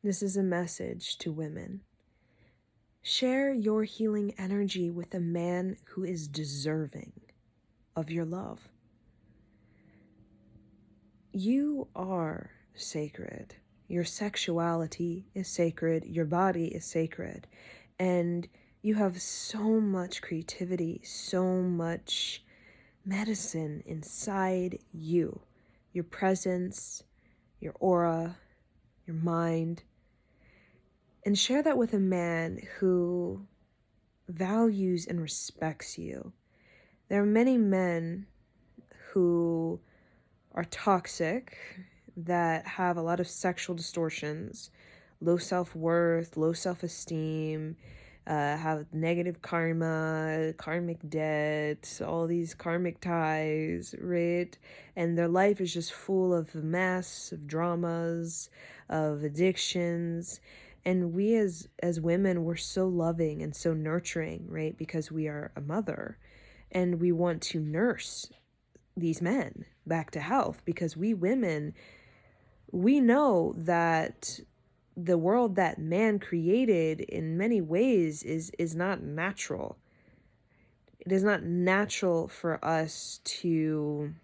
This is a message to women. Share your healing energy with a man who is deserving of your love. You are sacred. Your sexuality is sacred. Your body is sacred. And you have so much creativity, so much medicine inside you. Your presence, your aura, your mind. And share that with a man who values and respects you. There are many men who are toxic, that have a lot of sexual distortions, low self-worth, low self-esteem, have negative karma, karmic debt, all these karmic ties, right? And their life is just full of mess, of dramas, of addictions. And we as women, we're so loving and so nurturing, right? Because we are a mother and we want to nurse these men back to health, because we women, we know that the world that man created in many ways is not natural. It is not natural for us to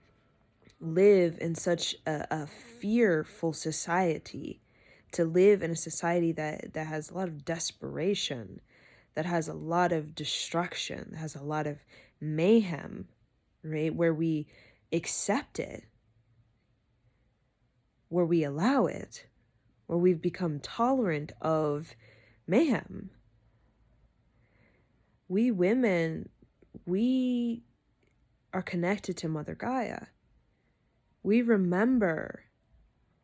live in such a fearful society, to live in a society that has a lot of desperation, that has a lot of destruction, that has a lot of mayhem, right? Where we accept it, where we allow it, where we've become tolerant of mayhem. We women, we are connected to Mother Gaia. We remember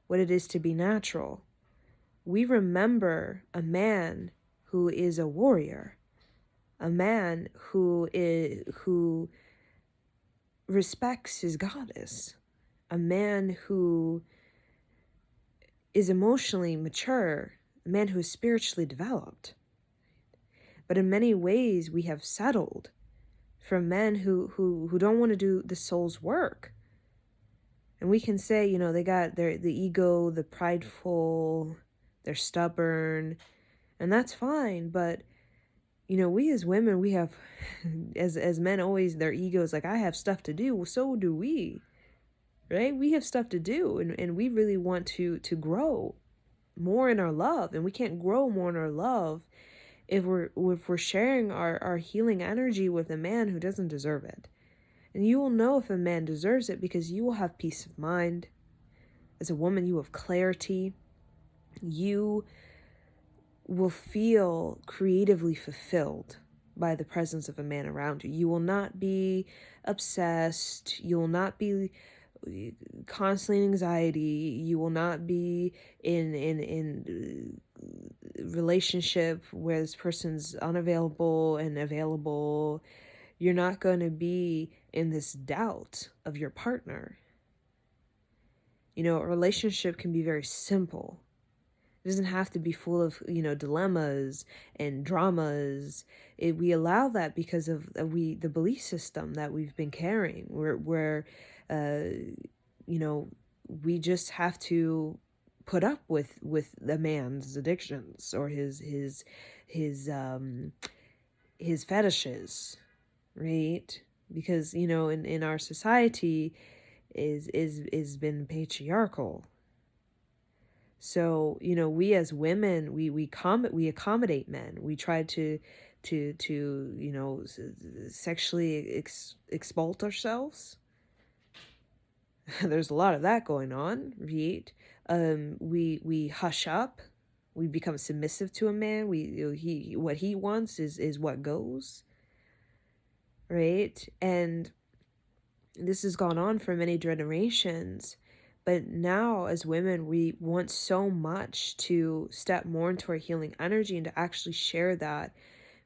what it is to be natural. We remember a man who is a warrior, a man who respects his goddess, a man who is emotionally mature, a man who is spiritually developed. But in many ways, we have settled for men who don't want to do the soul's work. And we can say, you know, they got the ego, the prideful, they're stubborn, and that's fine. But you know, we as women, we have, as men always, their egos like, I have stuff to do. Well, so do we, right? We have stuff to do, and we really want to grow more in our love, and we can't grow more in our love if we're sharing our healing energy with a man who doesn't deserve it. And you will know if a man deserves it because you will have peace of mind. As a woman, you have clarity. You will feel creatively fulfilled by the presence of a man around you. You will not be obsessed. You will not be constantly in anxiety. You will not be in relationship where this person's unavailable and available. You're not going to be in this doubt of your partner. You know, a relationship can be very simple. It doesn't have to be full of, you know, dilemmas and dramas. We allow that because of the belief system that we've been carrying, where you know, we just have to put up with the man's addictions or his fetishes, right? Because, you know, in our society is been patriarchal. So, you know, we as women, we accommodate men. We try to you know, sexually exploit ourselves. There's a lot of that going on, right? We hush up. We become submissive to a man. He what he wants is what goes, right? And this has gone on for many generations. But now, as women, we want so much to step more into our healing energy and to actually share that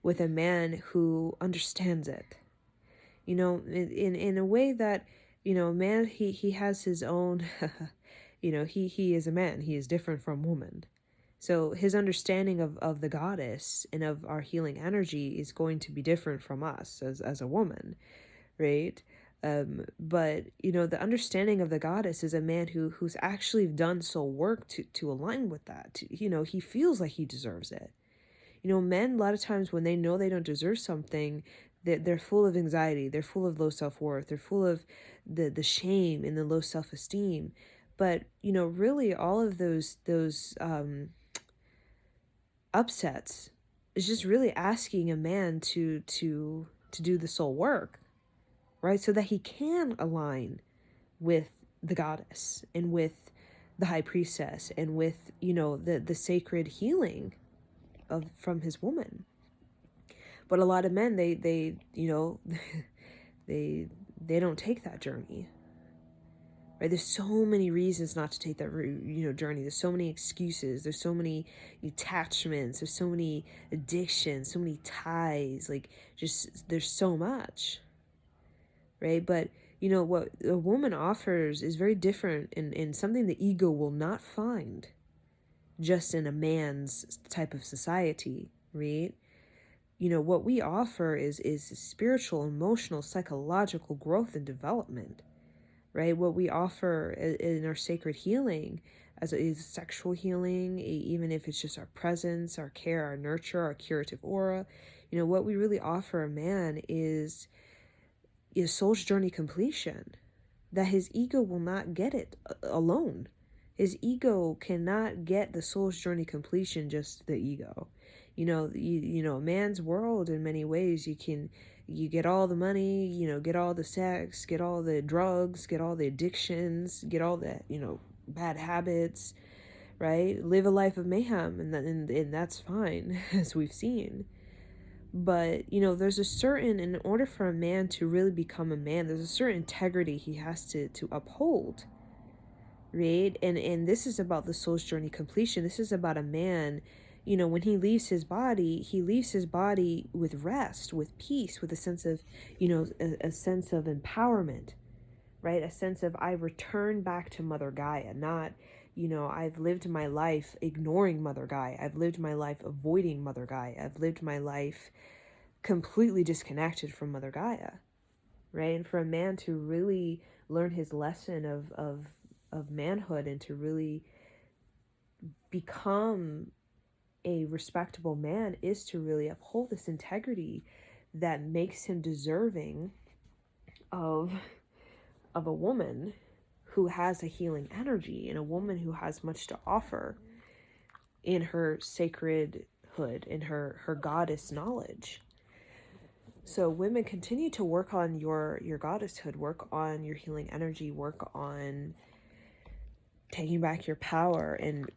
with a man who understands it. You know, in a way that, you know, a man, he has his own, you know, he is a man. He is different from woman. So his understanding of the goddess and of our healing energy is going to be different from us as a woman, right? But the understanding of the goddess is a man who's actually done soul work to align with that. He feels like he deserves it. Men, a lot of times when they know they don't deserve something, they're full of anxiety, they're full of low self-worth, they're full of the shame and the low self-esteem. But really all of those upsets is just really asking a man to do the soul work, right? So that he can align with the goddess and with the high priestess and with the sacred healing from his woman. But a lot of men, they they don't take that journey, right? There's so many reasons not to take that journey. There's so many excuses, there's so many attachments, there's so many addictions, so many ties, like just there's so much, right? But what a woman offers is very different and something the ego will not find just in a man's type of society, right? What we offer is spiritual, emotional, psychological growth and development, right? What we offer in our sacred healing is sexual healing, even if it's just our presence, our care, our nurture, our curative aura. What we really offer a man is soul's journey completion, that his ego will not get it alone. His ego cannot get the soul's journey completion, just the ego. A man's world, in many ways, you get all the money, get all the sex, get all the drugs, get all the addictions, get all the, bad habits, right? Live a life of mayhem, and that's fine, as we've seen. But, there's a certain, in order for a man to really become a man, there's a certain integrity he has to uphold, right? And this is about the soul's journey completion. This is about a man, when he leaves his body with rest, with peace, with a sense of, a sense of empowerment, right? A sense of, I return back to Mother Gaia, not, I've lived my life ignoring Mother Gaia. I've lived my life avoiding Mother Gaia. I've lived my life completely disconnected from Mother Gaia, right? And for a man to really learn his lesson of manhood and to really become a respectable man is to really uphold this integrity that makes him deserving of a woman who has a healing energy and a woman who has much to offer in her sacredhood, in her goddess knowledge. So women, continue to work on your goddesshood, work on your healing energy, work on taking back your power and,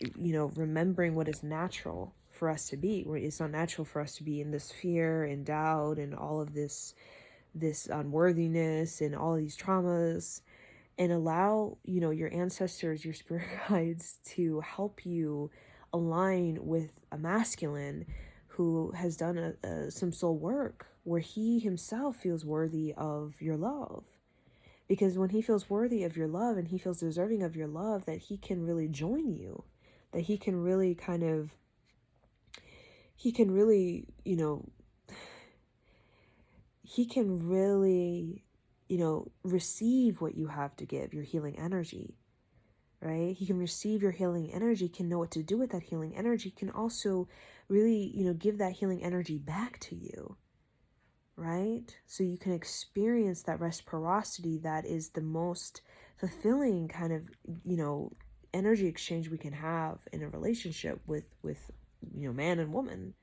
remembering what is natural for us to be. It's not natural for us to be in this fear and doubt and all of this unworthiness and all of these traumas, and allow, your ancestors, your spirit guides to help you align with a masculine who has done some soul work where he himself feels worthy of your love. Because when he feels worthy of your love and he feels deserving of your love, that he can really join you, that he can really he can really receive what you have to give, your healing energy, right? He can receive your healing energy, can know what to do with that healing energy, can also really, give that healing energy back to you, right? So you can experience that reciprocity that is the most fulfilling kind of, energy exchange we can have in a relationship with man and woman.